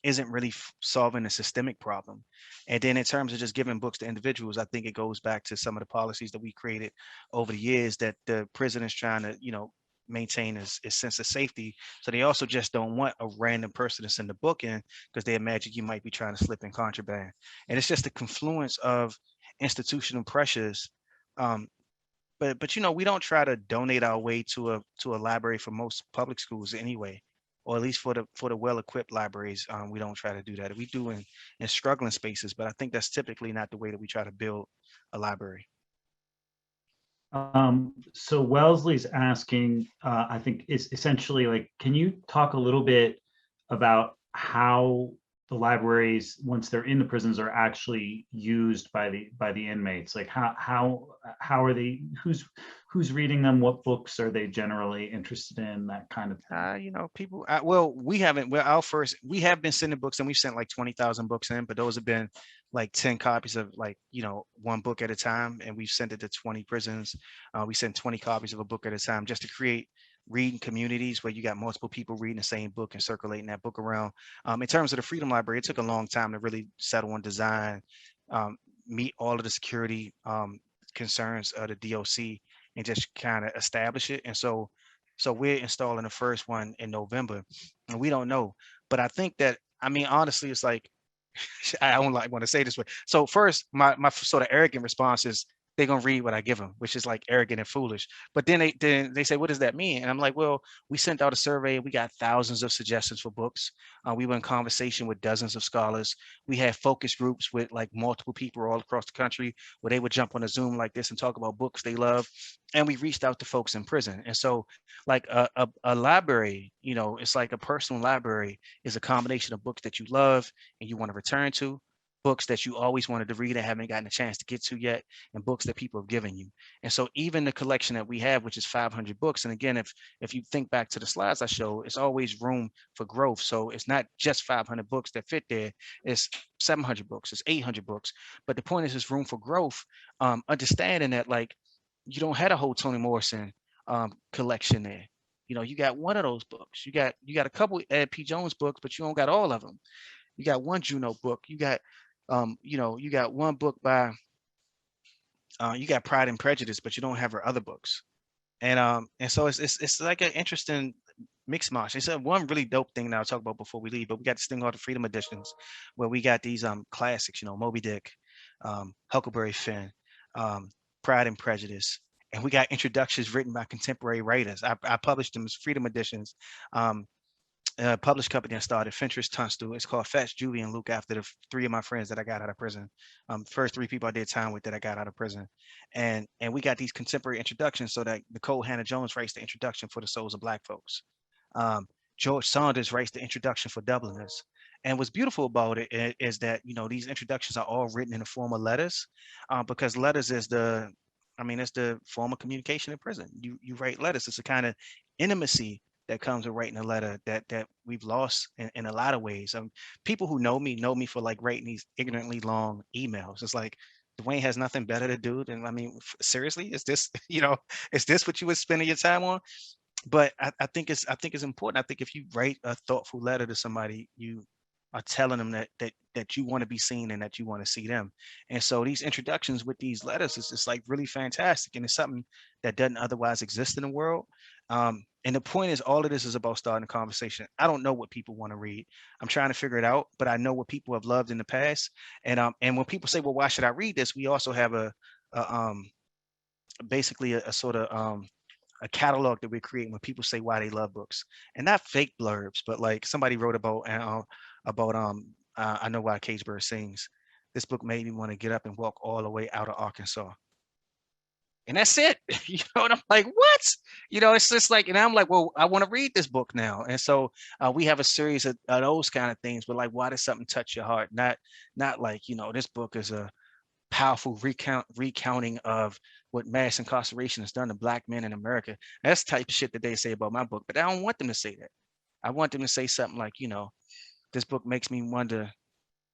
isn't really solving a systemic problem. And then in terms of just giving books to individuals, I think it goes back to some of the policies that we created over the years, that the prison is trying to, maintain his sense of safety. So they also just don't want a random person to send a book in, because they imagine you might be trying to slip in contraband. And it's just a confluence of institutional pressures. Um, but we don't try to donate our way to a library for most public schools anyway, or at least for the well-equipped libraries. We don't try to do that. We do in struggling spaces, but I think that's typically not the way that we try to build a library. So Wellesley's asking, I think is essentially like, can you talk a little bit about how the libraries, once they're in the prisons, are actually used by the inmates? Like how are they, who's reading them? What books are they generally interested in? That kind of thing. People, well, we haven't, well, we have been sending books, and we've sent like 20,000 books in, but those have been like 10 copies of, like, one book at a time. And we've sent it to 20 prisons. We send 20 copies of a book at a time, just to create reading communities where you got multiple people reading the same book and circulating that book around. In terms of the Freedom Library, it took a long time to really settle on design, meet all of the security concerns of the DOC, and just kind of establish it. And so we're installing the first one in November, and we don't know. But I think that, honestly, it's like, I don't like want to say this way. So first, my sort of arrogant response is, they're gonna read what I give them, which is like arrogant and foolish. But then they say, what does that mean? And I'm like, well, we sent out a survey. We got thousands of suggestions for books. We were in conversation with dozens of scholars. We had focus groups with like multiple people all across the country, where they would jump on a Zoom like this and talk about books they love. And we reached out to folks in prison. And so, like a library, it's like a personal library is a combination of books that you love and you want to return to, books that you always wanted to read and haven't gotten a chance to get to yet, and books that people have given you. And so even the collection that we have, which is 500 books, and again, if you think back to the slides I showed, it's always room for growth. So it's not just 500 books that fit there, it's 700 books, it's 800 books. But the point is, there's room for growth, understanding that, like, you don't have a whole Toni Morrison collection there. You got one of those books. You got a couple Ed P. Jones books, but you don't got all of them. You got one Juno book. You got you got one book by, you got Pride and Prejudice, but you don't have her other books. And so it's like an interesting mix mash. It's one really dope thing that I'll talk about before we leave, but we got this thing called the Freedom Editions, where we got these classics, Moby Dick, Huckleberry Finn, Pride and Prejudice, and we got introductions written by contemporary writers. I published them as Freedom Editions. Published company I started, Fentress Tunstall. It's called Fats, Julie, and Luke, after the three of my friends that I got out of prison. First three people I did time with that I got out of prison. And we got these contemporary introductions, so that Nicole Hannah-Jones writes the introduction for the Souls of Black Folks. George Saunders writes the introduction for Dubliners. And what's beautiful about it is that, these introductions are all written in the form of letters, because letters is it's the form of communication in prison. You write letters. It's a kind of intimacy that comes with writing a letter that we've lost in a lot of ways. People who know me for like writing these ignorantly long emails. It's like, Dwayne has nothing better to do than, seriously, is this, is this what you would spend your time on? But I think it's important. I think if you write a thoughtful letter to somebody, you are telling them that you want to be seen and that you want to see them. And so these introductions with these letters is just like really fantastic, and it's something that doesn't otherwise exist in the world. And the point is, all of this is about starting a conversation. I don't know what people want to read. I'm trying to figure it out, but I know what people have loved in the past. And when people say, well, why should I read this? We also have basically a sort of a catalog that we're creating when people say why they love books, and not fake blurbs, but like somebody wrote about I Know Why Cage Bird Sings. This book made me want to get up and walk all the way out of Arkansas. And that's it. And I'm like, what? It's just like, and I'm like, well, I want to read this book now. And so we have a series of those kind of things, but like, why does something touch your heart? Not like, this book is a powerful recounting of what mass incarceration has done to Black men in America. That's the type of shit that they say about my book, but I don't want them to say that. I want them to say something like, this book makes me wonder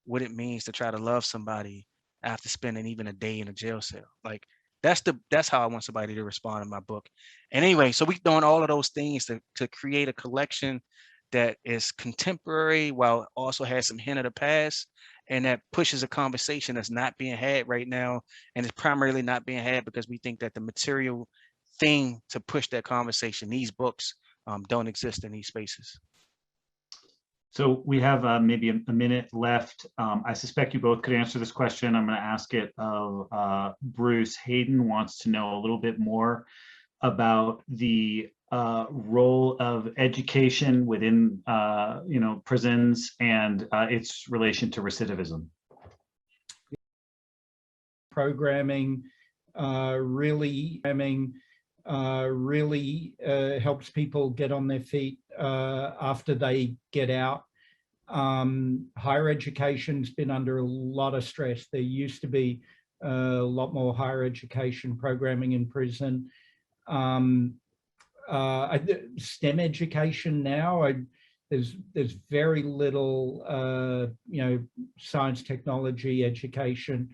what it means to try to love somebody after spending even a day in a jail cell. Like, that's how I want somebody to respond in my book. And anyway, so we're doing all of those things to create a collection that is contemporary while also has some hint of the past, and that pushes a conversation that's not being had right now, and it's primarily not being had because we think that the material thing to push that conversation, these books, don't exist in these spaces. So we have maybe a minute left. I suspect you both could answer this question. I'm going to ask it of Bruce. Hayden wants to know a little bit more about the role of education within prisons and its relation to recidivism. Programming really helps people get on their feet after they get out. Higher education's been under a lot of stress. There used to be a lot more higher education programming in prison. STEM education now, there's very little science, technology education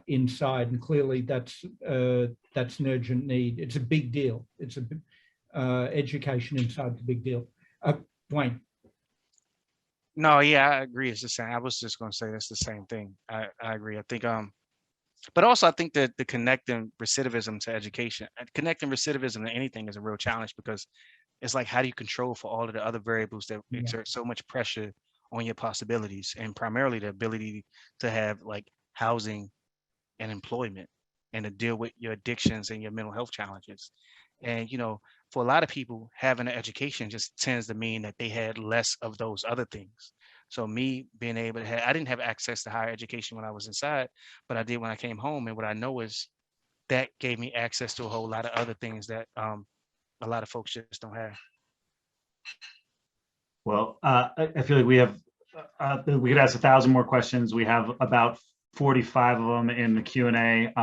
inside, and clearly that's an urgent need. It's a big deal. It's education inside is a big deal. Dwayne. No, yeah, I agree. It's the same. I was just going to say that's the same thing. I agree. I think but also I think that the connecting recidivism to education, connecting recidivism to anything is a real challenge, because it's like, how do you control for all of the other variables that exert so much pressure on your possibilities, and primarily the ability to have like housing and employment, and to deal with your addictions and your mental health challenges. And, for a lot of people, having an education just tends to mean that they had less of those other things. So me being able to I didn't have access to higher education when I was inside, but I did when I came home. And what I know is that gave me access to a whole lot of other things that a lot of folks just don't have. Well, I feel like we could ask 1,000 more questions. We have about 45 of them in the Q&A,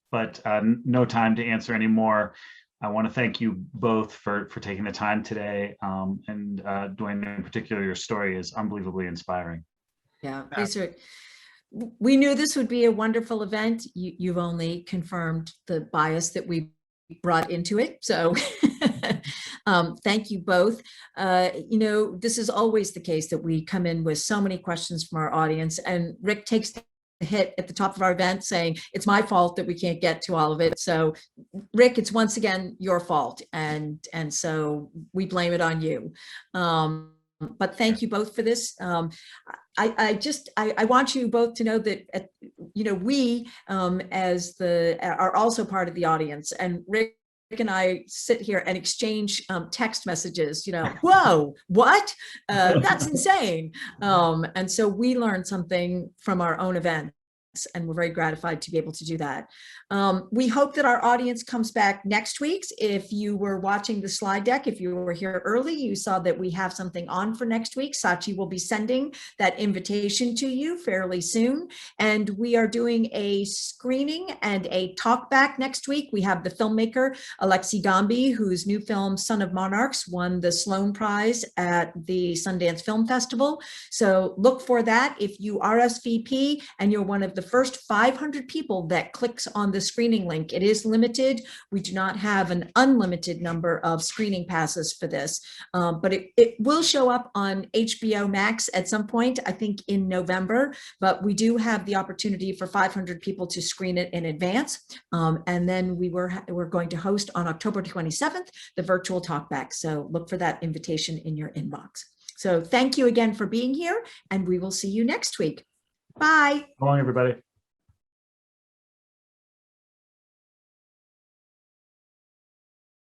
but no time to answer any more. I want to thank you both for taking the time today. And Dwayne, in particular, your story is unbelievably inspiring. Yeah, we knew this would be a wonderful event. You've only confirmed the bias that we brought into it. So thank you both. This is always the case that we come in with so many questions from our audience, and Rick takes the hit at the top of our event saying it's my fault that we can't get to all of it. So Rick, it's once again your fault, and so we blame it on you. But thank you both for this. I want you both to know that we are also part of the audience, and Rick and I sit here and exchange text messages, whoa, what? That's insane. And so we learned something from our own event, and we're very gratified to be able to do that. We hope that our audience comes back next week. If you were watching the slide deck, if you were here early, you saw that we have something on for next week. Sachi will be sending that invitation to you fairly soon. And we are doing a screening and a talk back next week. We have the filmmaker, Alexi Gambi, whose new film, Son of Monarchs, won the Sloan Prize at the Sundance Film Festival. So look for that. If you RSVP and you're one of the first 500 people that clicks on the screening link, it is limited. We do not have an unlimited number of screening passes for this, but it will show up on HBO Max at some point, I think in November, but we do have the opportunity for 500 people to screen it in advance. And then we're going to host on October 27th, the virtual talkback. So look for that invitation in your inbox. So thank you again for being here, and we will see you next week. Bye. So long, everybody.